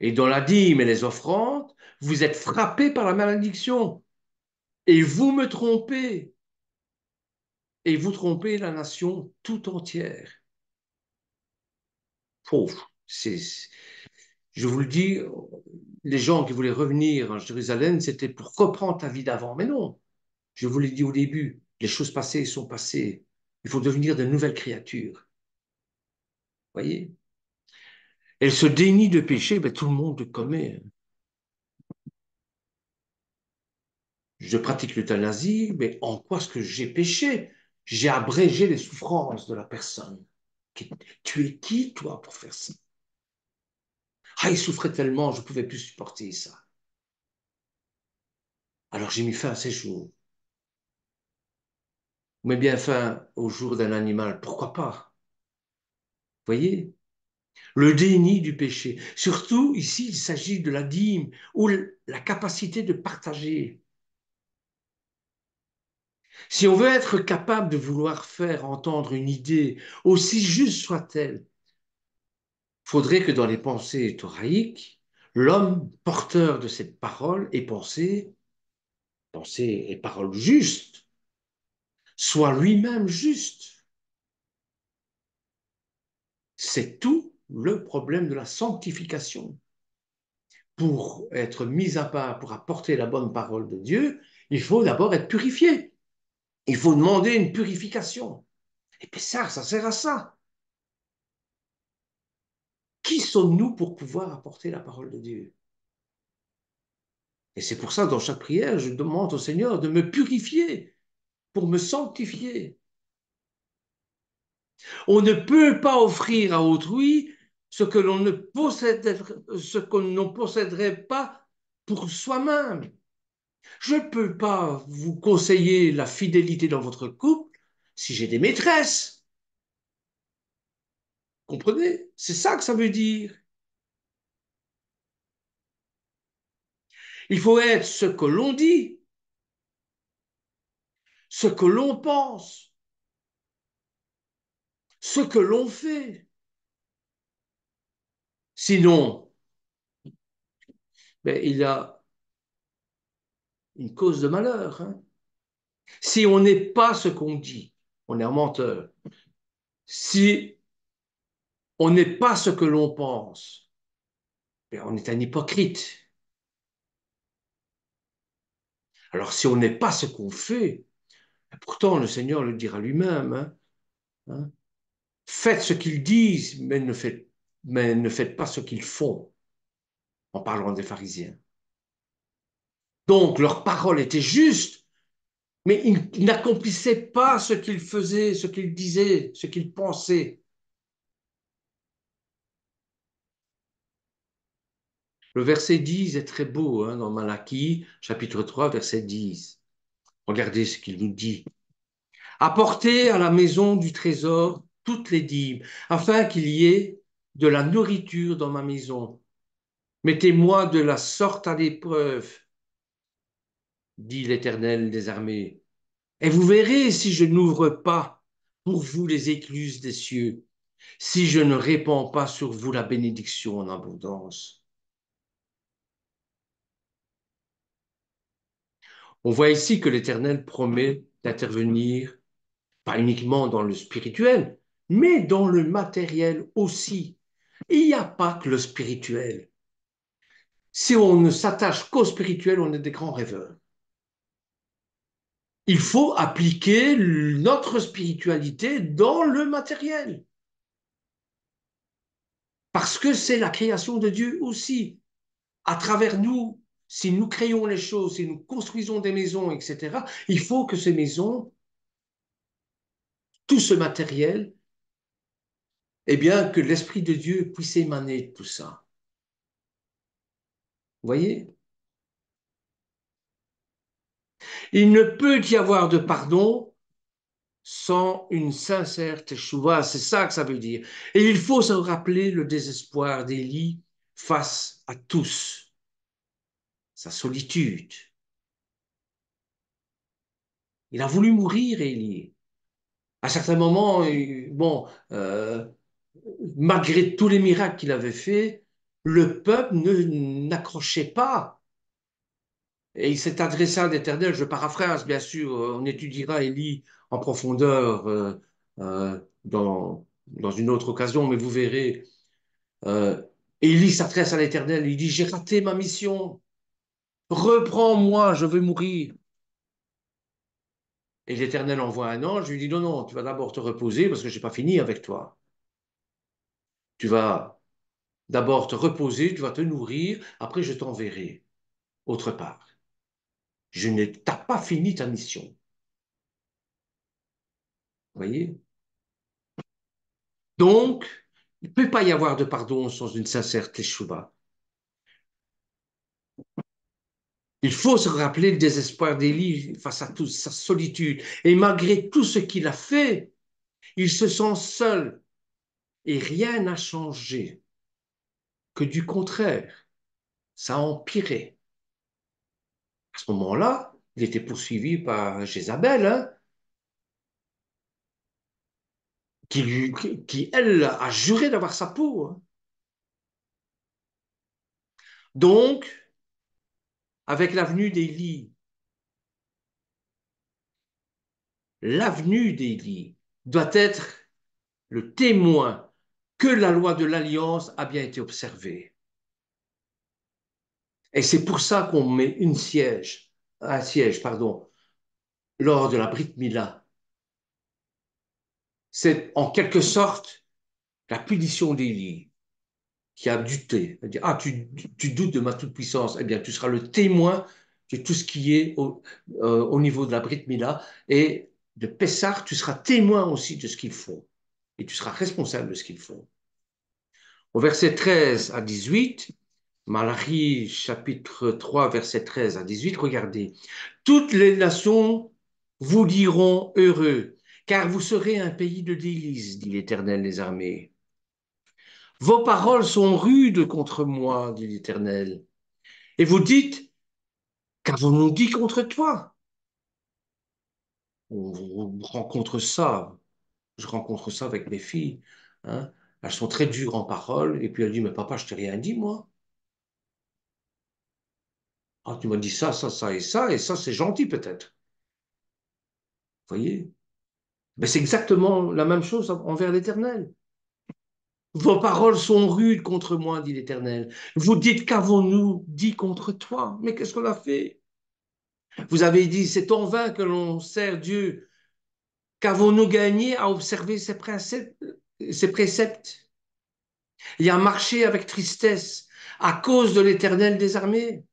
[SPEAKER 1] Et dans la dîme et les offrandes, vous êtes frappés par la malédiction. Et vous me trompez. Et vous trompez la nation tout entière. Pauvre. Je vous le dis, les gens qui voulaient revenir à Jérusalem, c'était pour reprendre la vie d'avant. Mais non, je vous l'ai dit au début, les choses passées sont passées. Il faut devenir de nouvelles créatures. Voyez? Et ce déni de péché, ben, tout le monde le commet. Je pratique l'euthanasie, mais en quoi est-ce que j'ai péché? J'ai abrégé les souffrances de la personne. Tu es qui, toi, pour faire ça? Ah, il souffrait tellement, je ne pouvais plus supporter ça. Alors j'ai mis fin à ses jours. Mais bien fin au jour d'un animal, pourquoi pas? Voyez? Le déni du péché. Surtout, ici, il s'agit de la dîme ou la capacité de partager. Si on veut être capable de vouloir faire entendre une idée, aussi juste soit-elle, il faudrait que dans les pensées thoraïques, l'homme porteur de cette parole et pensée et parole juste, soit lui-même juste. C'est tout le problème de la sanctification. Pour être mis à part, pour apporter la bonne parole de Dieu, il faut d'abord être purifié. Il faut demander une purification. Et puis ça sert à ça. Qui sommes-nous pour pouvoir apporter la parole de Dieu? Et c'est pour ça, dans chaque prière, je demande au Seigneur de me purifier pour me sanctifier. On ne peut pas offrir à autrui ce que l'on ne possède, ce qu'on ne posséderait pas pour soi-même. Je ne peux pas vous conseiller la fidélité dans votre couple si j'ai des maîtresses. Comprenez? C'est ça que ça veut dire. Il faut être ce que l'on dit, ce que l'on pense, ce que l'on fait. Sinon, ben, il y a une cause de malheur. Hein. Si on n'est pas ce qu'on dit, on est un menteur. Si on n'est pas ce que l'on pense, ben, on est un hypocrite. Alors si on n'est pas ce qu'on fait, ben, pourtant le Seigneur le dira lui-même, hein, hein, faites ce qu'ils disent, mais ne faites pas ce qu'ils font, en parlant des pharisiens. Donc leur parole était juste, mais ils n'accomplissaient pas ce qu'ils faisaient, ce qu'ils disaient, ce qu'ils pensaient. Le verset 10 est très beau hein, dans Malachie, chapitre 3, verset 10. Regardez ce qu'il nous dit. Apportez à la maison du trésor toutes les dîmes, afin qu'il y ait de la nourriture dans ma maison. Mettez-moi de la sorte à l'épreuve, dit l'Éternel des armées. Et vous verrez si je n'ouvre pas pour vous les écluses des cieux, si je ne répands pas sur vous la bénédiction en abondance. On voit ici que l'Éternel promet d'intervenir, pas uniquement dans le spirituel, mais dans le matériel aussi. Il n'y a pas que le spirituel. Si on ne s'attache qu'au spirituel, on est des grands rêveurs. Il faut appliquer notre spiritualité dans le matériel. Parce que c'est la création de Dieu aussi. À travers nous, si nous créons les choses, si nous construisons des maisons, etc., il faut que ces maisons, tout ce matériel, eh bien, que l'Esprit de Dieu puisse émaner de tout ça. Vous voyez? Il ne peut y avoir de pardon sans une sincère teshuva. C'est ça que ça veut dire. Et il faut se rappeler le désespoir d'Élie face à tous, sa solitude. Il a voulu mourir, Élie. À certains moments, bon, malgré tous les miracles qu'il avait faits, le peuple n'accrochait pas. Et il s'est adressé à l'Éternel, je paraphrase bien sûr, on étudiera Élie en profondeur dans une autre occasion, mais vous verrez. Euh, Élie s'adresse à l'Éternel, il dit, j'ai raté ma mission, reprends-moi, je veux mourir. Et l'Éternel envoie un ange, lui dit, non, non, tu vas d'abord te reposer parce que je n'ai pas fini avec toi. Tu vas d'abord te reposer, tu vas te nourrir, après je t'enverrai autre part. Je ne t'as pas fini ta mission. Vous voyez? Donc, il ne peut pas y avoir de pardon sans une sincère teshuva. Il faut se rappeler le désespoir d'Élie face à toute sa solitude. Et malgré tout ce qu'il a fait, il se sent seul et rien n'a changé. Que du contraire, ça a empiré. À ce moment-là, il était poursuivi par Jézabel, hein, qui, elle, a juré d'avoir sa peau. Hein. Donc, avec l'avenue d'Élie doit être le témoin que la loi de l'alliance a bien été observée. Et c'est pour ça qu'on met un siège, pardon, lors de la Brit Mila. C'est en quelque sorte la punition d'Élie qui a douté. Elle dit, ah, tu doutes de ma toute-puissance. Eh bien, tu seras le témoin de tout ce qui est au niveau de la Brit Mila. Et de Pessah, tu seras témoin aussi de ce qu'ils font. Et tu seras responsable de ce qu'ils font. Au verset 13 à 18, Malachi chapitre 3, verset 13 à 18, regardez. Toutes les nations vous diront heureux, car vous serez un pays de délices, dit l'Éternel des armées. Vos paroles sont rudes contre moi, dit l'Éternel. Et vous dites, qu'avons-nous dit contre toi? On rencontre ça, je rencontre ça avec mes filles. Hein. Elles sont très dures en parole, et puis elles disent, mais papa, je t'ai rien dit, moi. Ah, tu m'as dit ça, ça, ça et ça, c'est gentil peut-être. Vous voyez? Mais c'est exactement la même chose envers l'Éternel. Vos paroles sont rudes contre moi, dit l'Éternel. Vous dites, qu'avons-nous dit contre toi? Mais qu'est-ce qu'on a fait? Vous avez dit, c'est en vain que l'on sert Dieu. Qu'avons-nous gagné à observer ces préceptes, ces préceptes et à marcher avec tristesse à cause de l'Éternel des armées?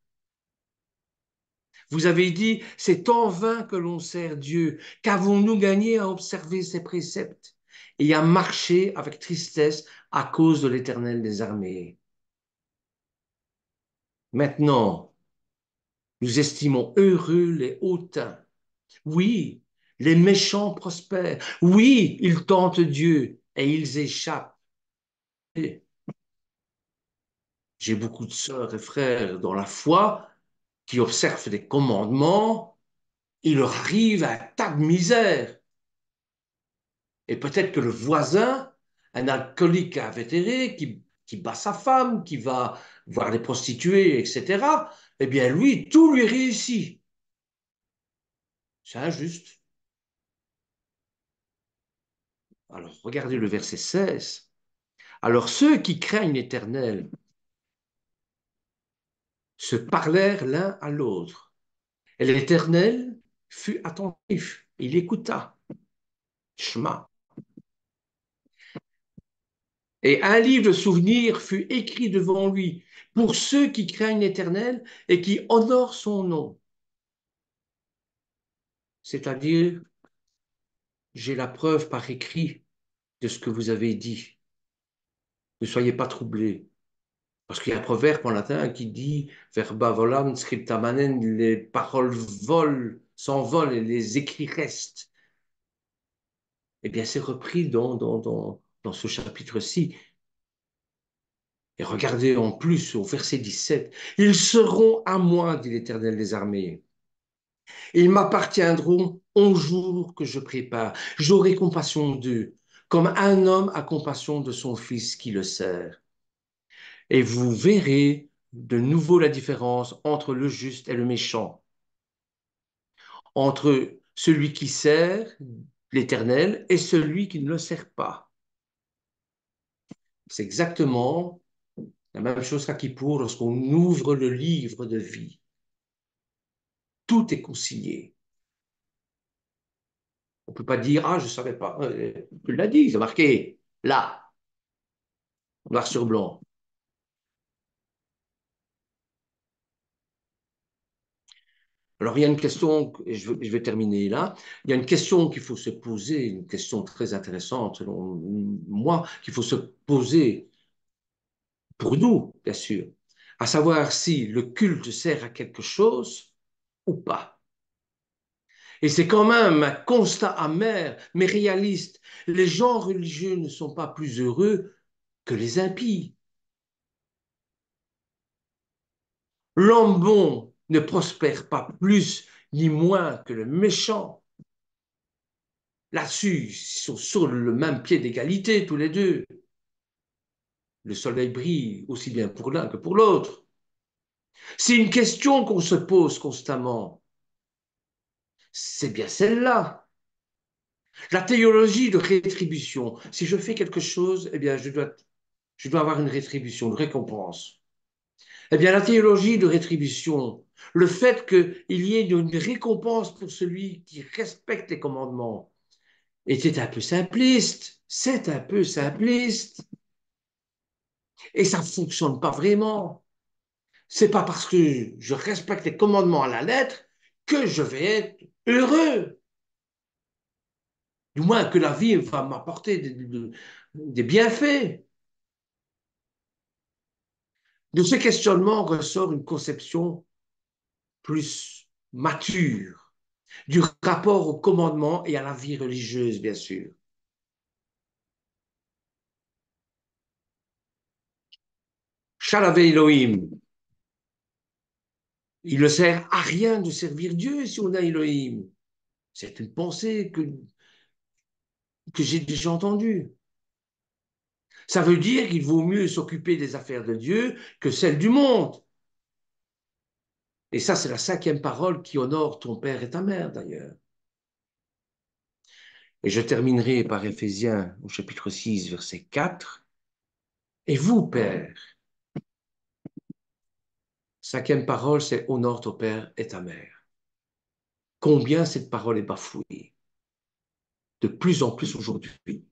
[SPEAKER 1] Vous avez dit, c'est en vain que l'on sert Dieu. Qu'avons-nous gagné à observer ses préceptes et à marcher avec tristesse à cause de l'Éternel des armées? Maintenant, nous estimons heureux les hautains. Oui, les méchants prospèrent. Oui, ils tentent Dieu et ils échappent. J'ai beaucoup de sœurs et frères dans la foi qui observent les commandements. Il leur arrive un tas de misère. Et peut-être que le voisin, un alcoolique invétéré qui bat sa femme, qui va voir les prostituées, etc., eh bien, lui, tout lui réussit. C'est injuste. Alors, regardez le verset 16. Alors, ceux qui craignent l'Éternel se parlèrent l'un à l'autre. Et l'Éternel fut attentif. Il écouta. Shema. Et un livre de souvenirs fut écrit devant lui pour ceux qui craignent l'Éternel et qui honorent son nom. C'est-à-dire, j'ai la preuve par écrit de ce que vous avez dit. Ne soyez pas troublés. Parce qu'il y a un proverbe en latin qui dit verba volant scripta manen, les paroles volent, s'envolent et les écrits restent. Eh bien, c'est repris dans ce chapitre-ci. Et regardez en plus au verset 17. Ils seront à moi, dit l'Éternel des armées. Ils m'appartiendront au jour que je prépare. J'aurai compassion d'eux, comme un homme a compassion de son fils qui le sert. Et vous verrez de nouveau la différence entre le juste et le méchant, entre celui qui sert l'Éternel et celui qui ne le sert pas. C'est exactement la même chose qu'à Kippour lorsqu'on ouvre le livre de vie. Tout est consigné. On ne peut pas dire, ah, je ne savais pas. Tu l'as dit, c'est marqué là, noir sur blanc. Alors, il y a une question, et je vais terminer là, il y a une question qu'il faut se poser, une question très intéressante, selon moi, qu'il faut se poser pour nous, bien sûr, à savoir si le culte sert à quelque chose ou pas. Et c'est quand même un constat amer, mais réaliste. Les gens religieux ne sont pas plus heureux que les impies. L'homme bon ne prospère pas plus ni moins que le méchant. Là-dessus, ils sont sur le même pied d'égalité, tous les deux. Le soleil brille aussi bien pour l'un que pour l'autre. C'est une question qu'on se pose constamment. C'est bien celle-là. La théologie de rétribution. Si je fais quelque chose, eh bien, je dois avoir une rétribution, une récompense. Eh bien, la théologie de rétribution, Le fait qu'il y ait une récompense pour celui qui respecte les commandements était un peu simpliste. C'est un peu simpliste. Et ça ne fonctionne pas vraiment. C'est pas parce que je respecte les commandements à la lettre que je vais être heureux. Du moins que la vie va m'apporter des bienfaits. De ce questionnement ressort une conception plus mature du rapport au commandement et à la vie religieuse, bien sûr. Shalavé Elohim, il ne sert à rien de servir Dieu si on a Elohim. C'est une pensée que j'ai déjà entendue. Ça veut dire qu'il vaut mieux s'occuper des affaires de Dieu que celles du monde. Et ça, c'est la cinquième parole qui honore ton père et ta mère, d'ailleurs. Et je terminerai par Éphésiens au chapitre 6, verset 4. Et vous, père, cinquième parole, c'est honore ton père et ta mère. Combien cette parole est bafouée, de plus en plus aujourd'hui.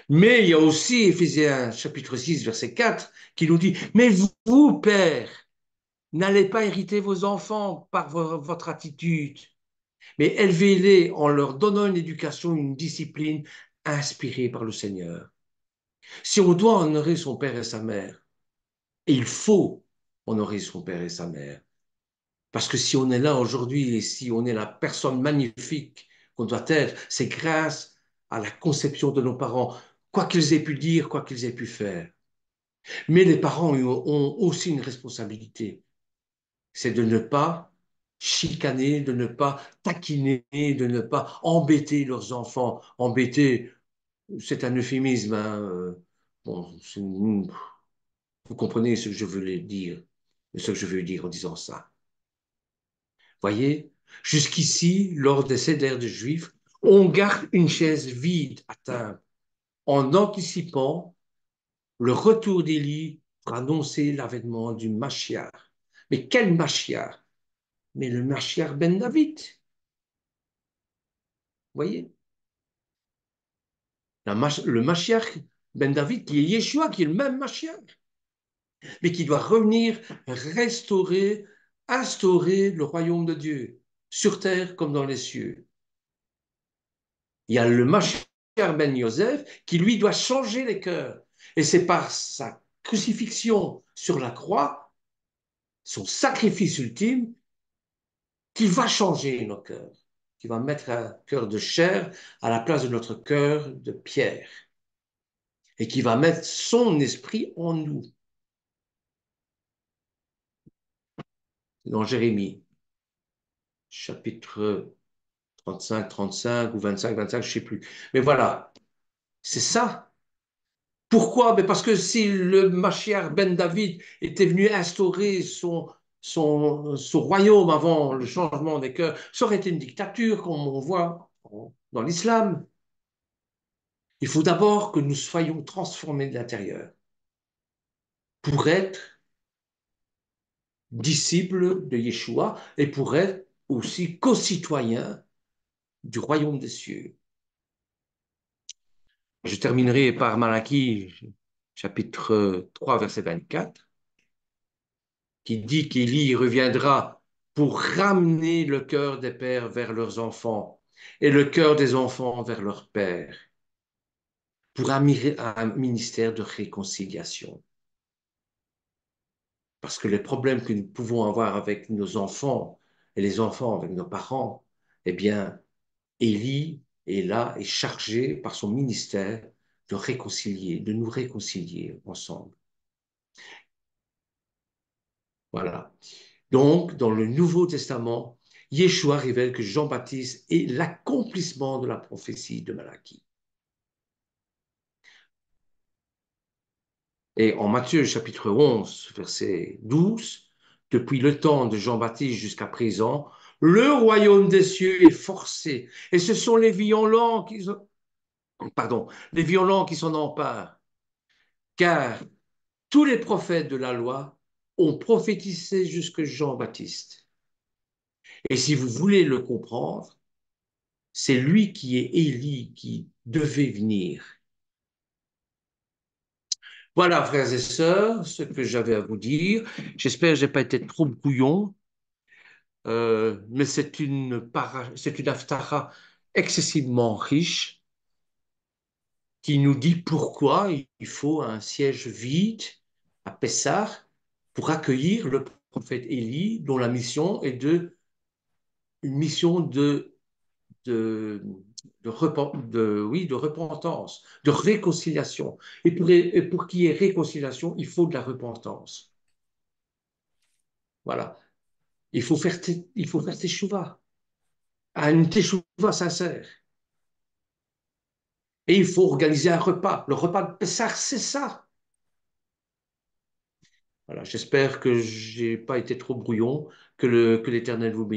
[SPEAKER 1] Mais il y a aussi Éphésiens chapitre 6, verset 4, qui nous dit, mais vous, père, n'allez pas hériter vos enfants par votre attitude, mais élevez-les en leur donnant une éducation, une discipline inspirée par le Seigneur. Si on doit honorer son père et sa mère, et il faut honorer son père et sa mère, parce que si on est là aujourd'hui et si on est la personne magnifique qu'on doit être, c'est grâce à la conception de nos parents, quoi qu'ils aient pu dire, quoi qu'ils aient pu faire. Mais les parents ont aussi une responsabilité, c'est de ne pas chicaner, de ne pas taquiner, de ne pas embêter leurs enfants. Embêter, c'est un euphémisme. Hein. Bon, vous comprenez ce que je veux dire, ce que je veux dire en disant ça. Voyez, jusqu'ici, lors des cédères de Juifs, on garde une chaise vide à table en anticipant le retour d'Élie pour annoncer l'avènement du Mashiach. Mais quel Mashiach? Mais le Mashiach ben David. Voyez, le Mashiach ben David qui est Yeshua, qui est le même Mashiach, mais qui doit revenir restaurer, instaurer le royaume de Dieu, sur terre comme dans les cieux. Il y a le Mashiach ben Yosef qui, lui, doit changer les cœurs. Et c'est par sa crucifixion sur la croix, son sacrifice ultime, qu'il va changer nos cœurs, qui va mettre un cœur de chair à la place de notre cœur de pierre, et qui va mettre son esprit en nous. Dans Jérémie, chapitre 35, 35 ou 25, 25, je ne sais plus. Mais voilà, c'est ça. Pourquoi? Mais parce que si le Mashiach ben David était venu instaurer son royaume avant le changement des cœurs, ça aurait été une dictature, comme on voit dans l'islam. Il faut d'abord que nous soyons transformés de l'intérieur pour être disciples de Yeshua et pour être aussi co-citoyens du royaume des cieux. Je terminerai par Malachie, chapitre 3, verset 24, qui dit qu'Élie reviendra pour ramener le cœur des pères vers leurs enfants et le cœur des enfants vers leurs pères, pour un ministère de réconciliation. Parce que les problèmes que nous pouvons avoir avec nos enfants et les enfants avec nos parents, eh bien, Élie est là, est chargé par son ministère de réconcilier, de nous réconcilier ensemble. Voilà. Donc, dans le Nouveau Testament, Yeshua révèle que Jean-Baptiste est l'accomplissement de la prophétie de Malachie. Et en Matthieu chapitre 11, verset 12, depuis le temps de Jean-Baptiste jusqu'à présent, le royaume des cieux est forcé. Et ce sont les violents qui s'en emparent. Car tous les prophètes de la loi ont prophétisé jusque Jean-Baptiste. Et si vous voulez le comprendre, c'est lui qui est Élie qui devait venir. Voilà, frères et sœurs, ce que j'avais à vous dire. J'espère que je n'ai pas été trop brouillon, mais c'est une haftara excessivement riche qui nous dit pourquoi il faut un siège vide à Pessah pour accueillir le prophète Élie, dont la mission est une mission de, oui, de repentance, de réconciliation. Et pour qu'il y ait réconciliation, il faut de la repentance. Voilà. Il faut faire teshuva, une teshuva sincère. Et il faut organiser un repas. Le repas de Pessah, c'est ça. Voilà, j'espère que j'ai pas été trop brouillon, que l'Éternel vous bénisse.